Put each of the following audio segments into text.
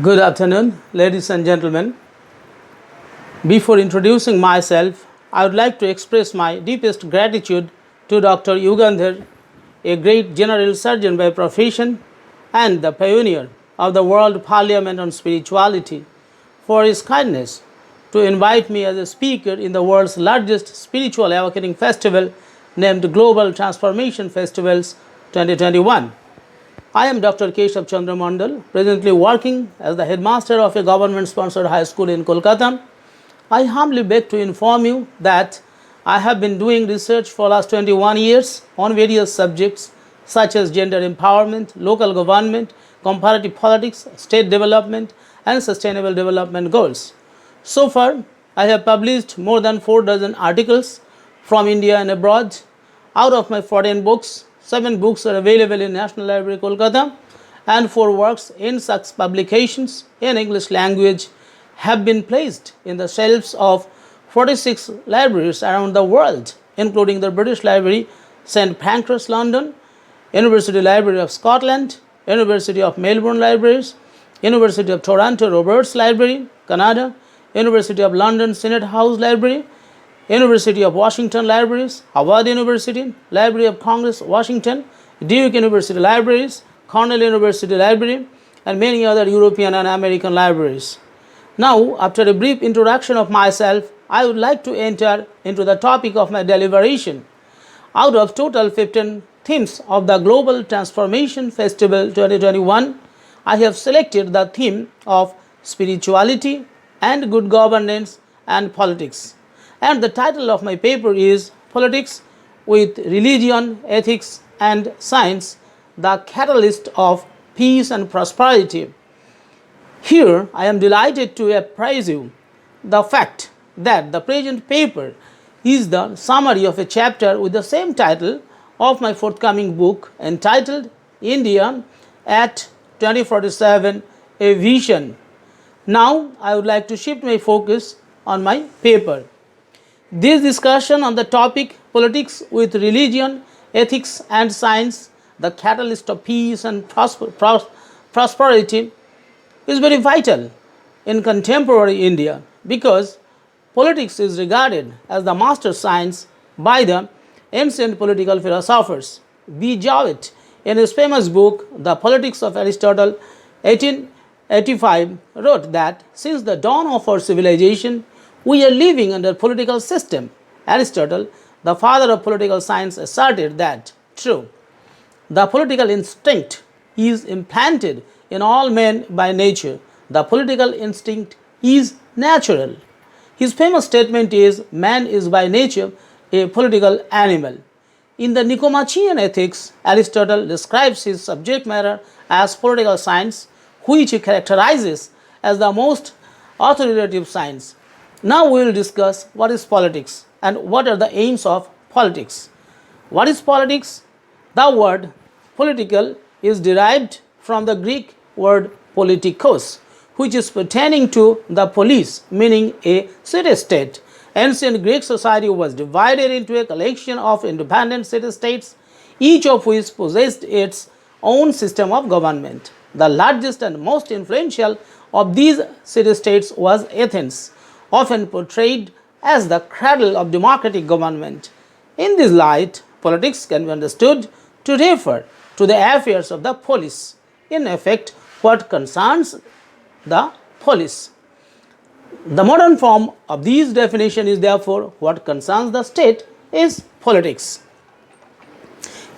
Good afternoon, ladies and gentlemen. Before introducing myself, I would like to express my deepest gratitude to Dr. Yugandhar, a great general surgeon by profession and the pioneer of the World Parliament on Spirituality, for his kindness to invite me as a speaker in the world's largest spiritual awakening festival named Global Transformation Festivals 2021. I am Dr. Keshav Chandra Mandal, presently working as the headmaster of a government-sponsored high school in Kolkata. I humbly beg to inform you that I have been doing research for last 21 years on various subjects such as gender empowerment, local government, comparative politics, state development, and sustainable development goals. So far, I have published more than 4 dozen articles from India and abroad. Out of my 14 books, 7 books are available in National Library, Kolkata, and 4 works in such publications in English language have been placed in the shelves of 46 libraries around the world, including the British Library, St. Pancras, London, University Library of Scotland, University of Melbourne Libraries, University of Toronto Roberts Library, Canada, University of London Senate House Library, University of Washington Libraries, Harvard University, Library of Congress, Washington, Duke University Libraries, Cornell University Library, and many other European and American libraries. Now, after a brief introduction of myself, I would like to enter into the topic of my deliberation. Out of total 15 themes of the Global Transformation Festival 2021, I have selected the theme of spirituality and good governance and politics. And the title of my paper is Politics with Religion, Ethics and Science, the Catalyst of Peace and Prosperity. Here I am delighted to apprise you the fact that the present paper is the summary of a chapter with the same title of my forthcoming book entitled India at 2047, A Vision. Now I would like to shift my focus on my paper. This discussion on the topic Politics with Religion, Ethics and Science, the Catalyst of Peace and Prosperity is very vital in contemporary India because politics is regarded as the master science by the ancient political philosophers. B. Jowett, in his famous book, The Politics of Aristotle, 1885, wrote that since the dawn of our civilization, we are living under political system. Aristotle, the father of political science, asserted that, true, the political instinct is implanted in all men by nature. The political instinct is natural. His famous statement is, man is by nature a political animal. In the Nicomachean Ethics, Aristotle describes his subject matter as political science, which he characterizes as the most authoritative science. Now we will discuss what is politics and what are the aims of politics. What is politics? The word political is derived from the Greek word politikos, which is pertaining to the polis, meaning a city-state. Ancient Greek society was divided into a collection of independent city-states, each of which possessed its own system of government. The largest and most influential of these city-states was Athens, often portrayed as the cradle of democratic government. In this light, politics can be understood to refer to the affairs of the polis, in effect, what concerns the polis. The modern form of this definition is therefore what concerns the state is politics.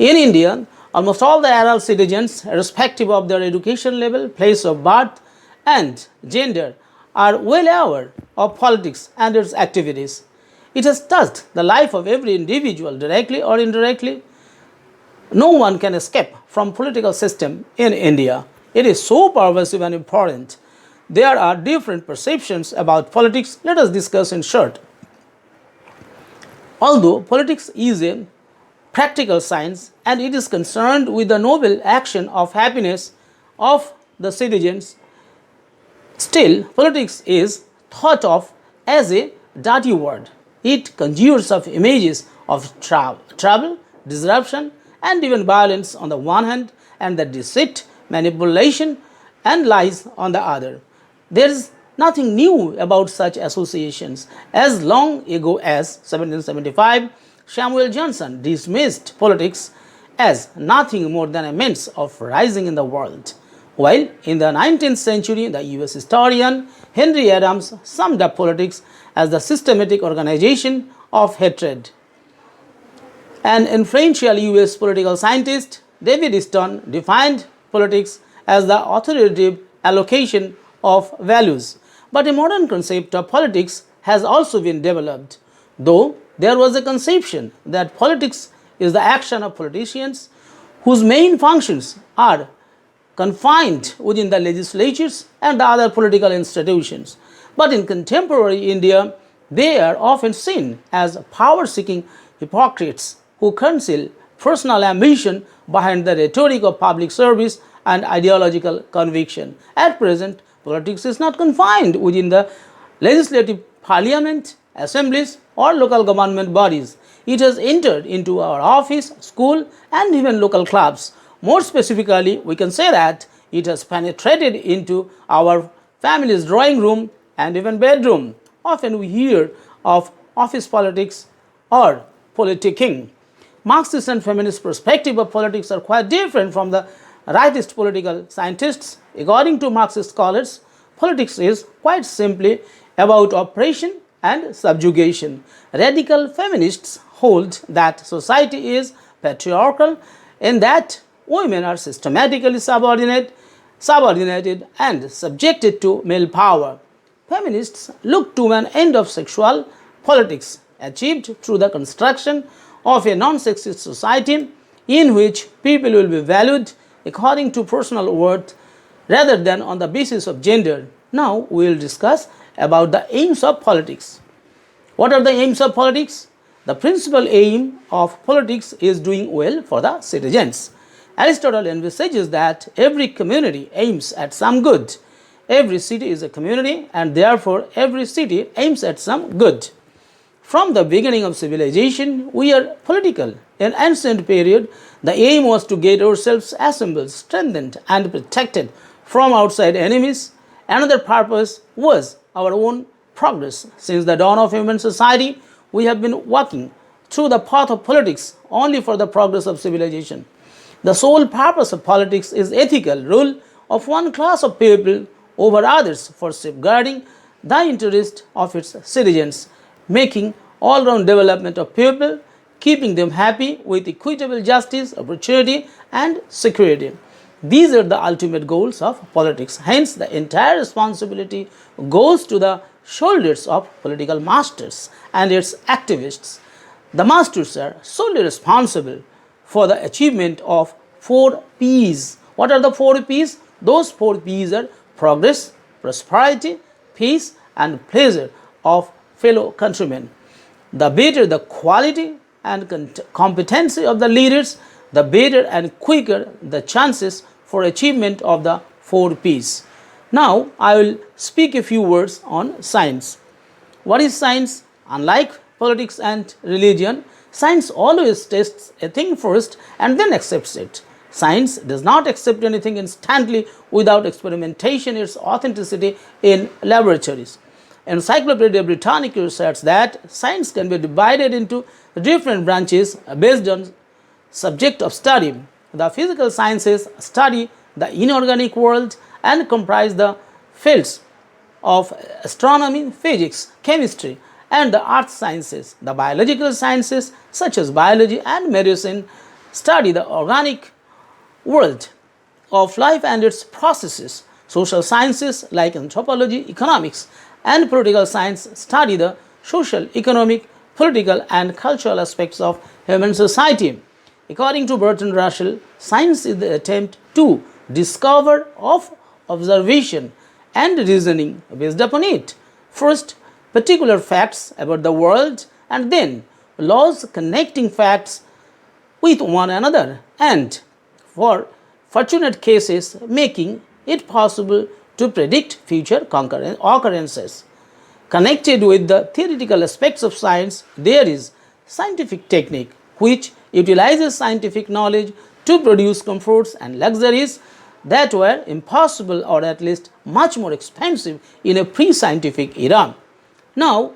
In India, almost all the adult citizens, irrespective of their education level, place of birth, and gender, are well aware of politics and its activities. It has touched the life of every individual directly or indirectly. No one can escape from political system in India. It is so pervasive and important. There are different perceptions about politics. Let us discuss in short. Although politics is a practical science and it is concerned with the noble action of happiness of the citizens, still politics is thought of as a dirty word. It conjures of images of trouble, disruption, and even violence on the one hand, and the deceit, manipulation, and lies on the other. There is nothing new about such associations. As long ago as 1775, Samuel Johnson dismissed politics as nothing more than a means of rising in the world, while in the 19th century, the US historian Henry Adams summed up politics as the systematic organization of hatred. An influential US political scientist, David Stone, defined politics as the authoritative allocation of values. But a modern concept of politics has also been developed, though there was a conception that politics is the action of politicians whose main functions are confined within the legislatures and the other political institutions. But in contemporary India, they are often seen as power-seeking hypocrites who conceal personal ambition behind the rhetoric of public service and ideological conviction. At present, politics is not confined within the legislative parliament, assemblies, or local government bodies. It has entered into our office, school, and even local clubs. More specifically, we can say that it has penetrated into our family's drawing room and even bedroom. Often we hear of office politics or politicking. Marxist and feminist perspective of politics are quite different from the rightist political scientists. According to Marxist scholars, politics is quite simply about oppression and subjugation. Radical feminists hold that society is patriarchal in that women are systematically subordinated and subjected to male power. Feminists look to an end of sexual politics achieved through the construction of a non-sexist society in which people will be valued according to personal worth rather than on the basis of gender. Now we will discuss about the aims of politics. What are the aims of politics? The principal aim of politics is doing well for the citizens. Aristotle envisages that every community aims at some good. Every city is a community and therefore every city aims at some good. From the beginning of civilization, we are political. In ancient period, the aim was to get ourselves assembled, strengthened, and protected from outside enemies. Another purpose was our own progress. Since the dawn of human society, we have been walking through the path of politics only for the progress of civilization. The sole purpose of politics is ethical rule of one class of people over others for safeguarding the interest of its citizens, making all-round development of people, keeping them happy with equitable justice, opportunity, and security. These are the ultimate goals of politics. Hence, the entire responsibility goes to the shoulders of political masters and its activists. The masters are solely responsible for the achievement of 4 P's. What are the 4 P's? Those 4 P's are progress, prosperity, peace, and pleasure of fellow countrymen. The better the quality and competency of the leaders, the better and quicker the chances for achievement of the 4 P's. Now, I will speak a few words on science. What is science? Unlike politics and religion, science always tests a thing first and then accepts it. Science does not accept anything instantly without experimentation, its authenticity in laboratories. Encyclopedia Britannica asserts that science can be divided into different branches based on subject of study. The physical sciences study the inorganic world and comprise the fields of astronomy, physics, chemistry, and the earth sciences. The biological sciences such as biology and medicine study the organic world of life and its processes. Social sciences like anthropology, economics, and political science study the social, economic, political, and cultural aspects of human society. According to Bertrand Russell, science is the attempt to discover of observation and reasoning based upon it. First, particular facts about the world, and then laws connecting facts with one another, and for fortunate cases, making it possible to predict future occurrences. Connected with the theoretical aspects of science, there is scientific technique, which utilizes scientific knowledge to produce comforts and luxuries that were impossible or at least much more expensive in a pre-scientific era. Now,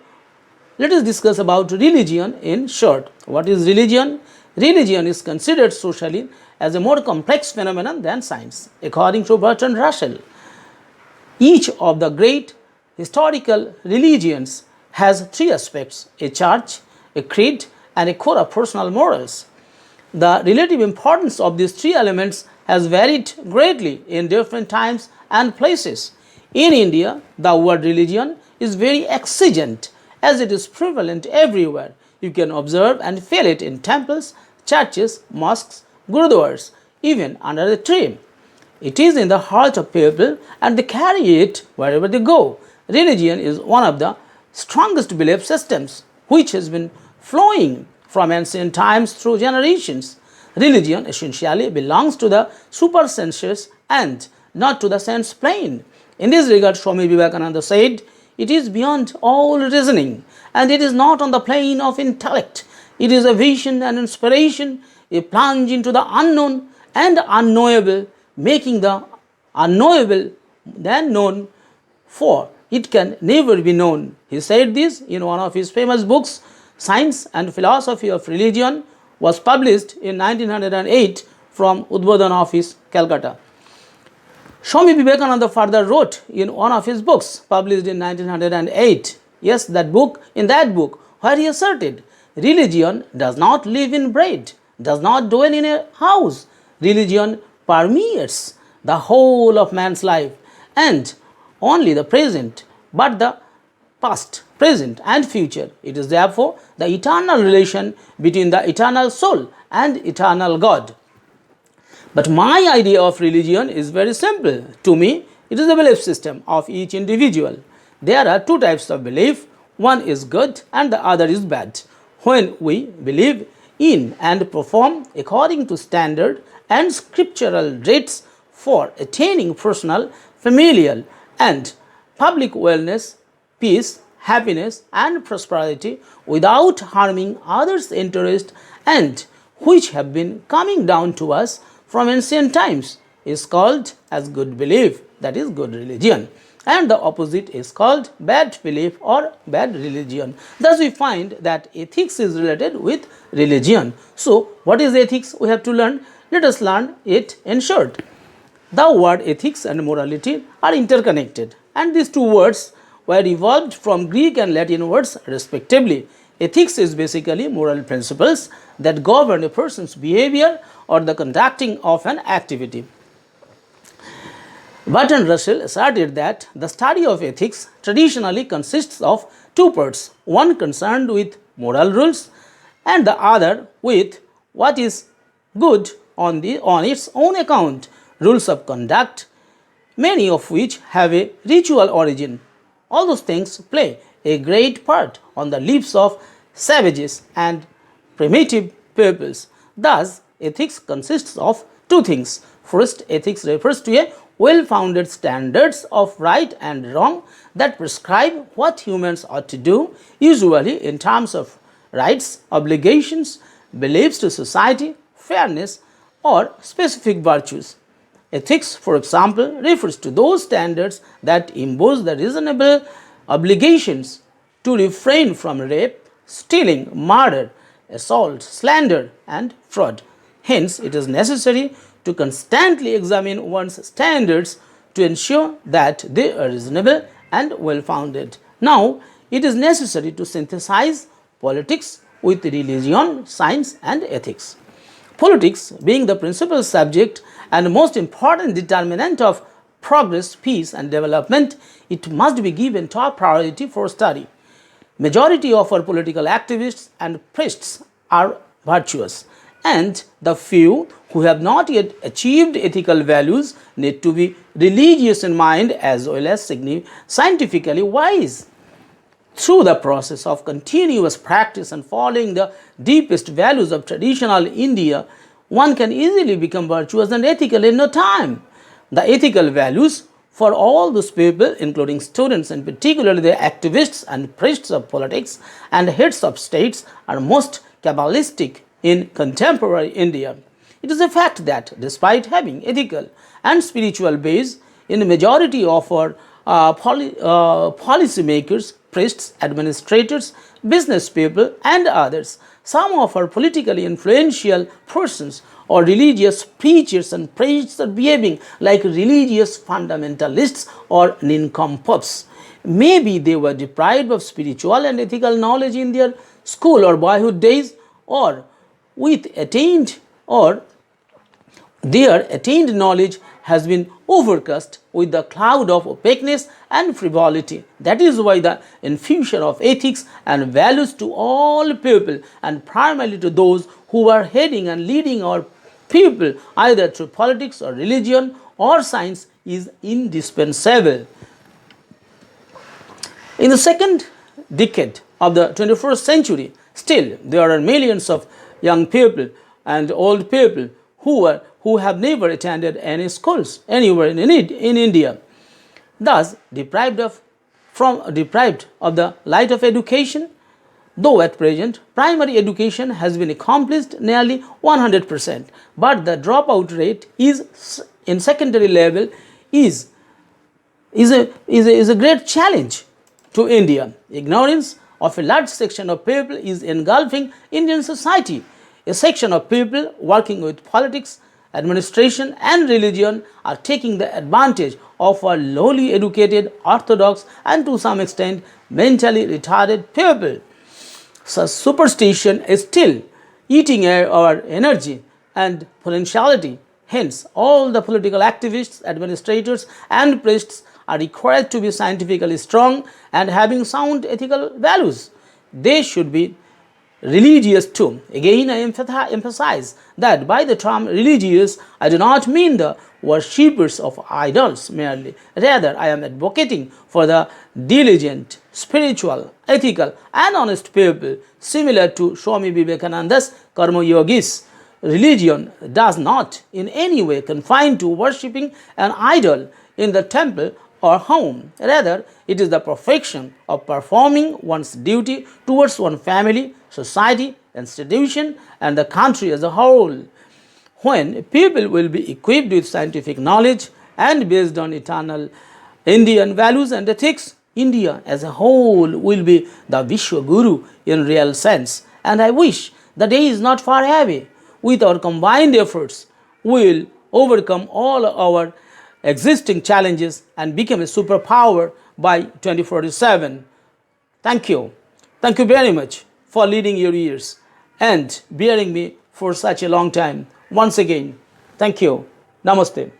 let us discuss about religion in short. What is religion? Religion is considered socially as a more complex phenomenon than science. According to Bertrand Russell, each of the great historical religions has three aspects: a church, a creed, and a core of personal morals. The relative importance of these three elements has varied greatly in different times and places. In India, the word religion is very exigent as it is prevalent everywhere. You can observe and feel it in temples, churches, mosques, gurudwaras, even under a tree. It is in the heart of people and they carry it wherever they go. Religion is one of the strongest belief systems which has been flowing from ancient times through generations. Religion essentially belongs to the supersensuous and not to the sense plane. In this regard, Swami Vivekananda said, "It is beyond all reasoning, and it is not on the plane of intellect. It is a vision and inspiration, a plunge into the unknown and unknowable, making the unknowable then known, for it can never be known." He said this in one of his famous books, Science and Philosophy of Religion, was published in 1908 from Udbodhan Office, Calcutta. Swami Vivekananda further wrote in one of his books, published in 1908, in that book, where he asserted, "Religion does not live in bread, does not dwell in a house. Religion permeates the whole of man's life, and only the present, but the past, present, and future. It is therefore the eternal relation between the eternal soul and eternal God." But my idea of religion is very simple. To me, it is the belief system of each individual. There are two types of belief. One is good and the other is bad. When we believe in and perform according to standard and scriptural rates for attaining personal, familial, and public wellness, peace, happiness, and prosperity without harming others' interests, and which have been coming down to us from ancient times, is called as good belief, that is good religion. And the opposite is called bad belief or bad religion. Thus we find that ethics is related with religion. So what is ethics? We have to learn. Let us learn it in short. The word ethics and morality are interconnected, and these two words were evolved from Greek and Latin words respectively. Ethics is basically moral principles that govern a person's behavior or the conducting of an activity. Bertrand Russell asserted that the study of ethics traditionally consists of two parts, one concerned with moral rules and the other with what is good on its own account, rules of conduct, many of which have a ritual origin. All those things play a great part on the lives of savages and primitive peoples. Thus, ethics consists of two things. First, ethics refers to a well-founded standards of right and wrong that prescribe what humans ought to do, usually in terms of rights, obligations, beliefs to society, fairness, or specific virtues. Ethics, for example, refers to those standards that impose the reasonable obligations to refrain from rape, stealing, murder, assault, slander, and fraud. Hence, it is necessary to constantly examine one's standards to ensure that they are reasonable and well-founded. Now, it is necessary to synthesize politics with religion, science, and ethics. Politics, being the principal subject and most important determinant of progress, peace, and development, it must be given top priority for study. Majority of our political activists and priests are virtuous, and the few who have not yet achieved ethical values need to be religious in mind as well as scientifically wise. Through the process of continuous practice and following the deepest values of traditional India, one can easily become virtuous and ethical in no time. The ethical values for all those people, including students and particularly the activists and priests of politics and heads of states, are most cabalistic in contemporary India. It is a fact that despite having ethical and spiritual base in the majority of our policymakers, priests, administrators, business people, and others, some of our politically influential persons or religious preachers and priests are behaving like religious fundamentalists or nincompoops. Maybe they were deprived of spiritual and ethical knowledge in their school or boyhood days, or with attained or their attained knowledge has been overcast with the cloud of opaqueness and frivolity. That is why the infusion of ethics and values to all people, and primarily to those who are heading and leading our people either through politics or religion or science, is indispensable. In the second decade of the 21st century, still there are millions of young people and old people who have never attended any schools anywhere in India, thus deprived of the light of education. Though at present primary education has been accomplished nearly 100%, but the dropout rate is in secondary level is a great challenge to India. Ignorance of a large section of people is engulfing Indian society. A section of people working with politics, administration, and religion are taking the advantage of our lowly educated, orthodox, and to some extent mentally retarded people. Such superstition is still eating our energy and potentiality. Hence, all the political activists, administrators, and priests are required to be scientifically strong and having sound ethical values. They should be religious too. Again, I emphasize that by the term religious, I do not mean the worshippers of idols merely. Rather, I am advocating for the diligent, spiritual, ethical, and honest people, similar to Swami Vivekananda's Karma Yogis. Religion does not in any way confine to worshipping an idol in the temple or home. Rather, it is the perfection of performing one's duty towards one family, society, institution, and the country as a whole. When people will be equipped with scientific knowledge and based on eternal Indian values and ethics, India as a whole will be the Vishwa Guru in real sense. And I wish the day is not far away. With our combined efforts, we will overcome all our existing challenges and become a superpower by 2047. Thank you. Thank you very much for leading your ears and bearing me for such a long time. Once again, thank you. Namaste.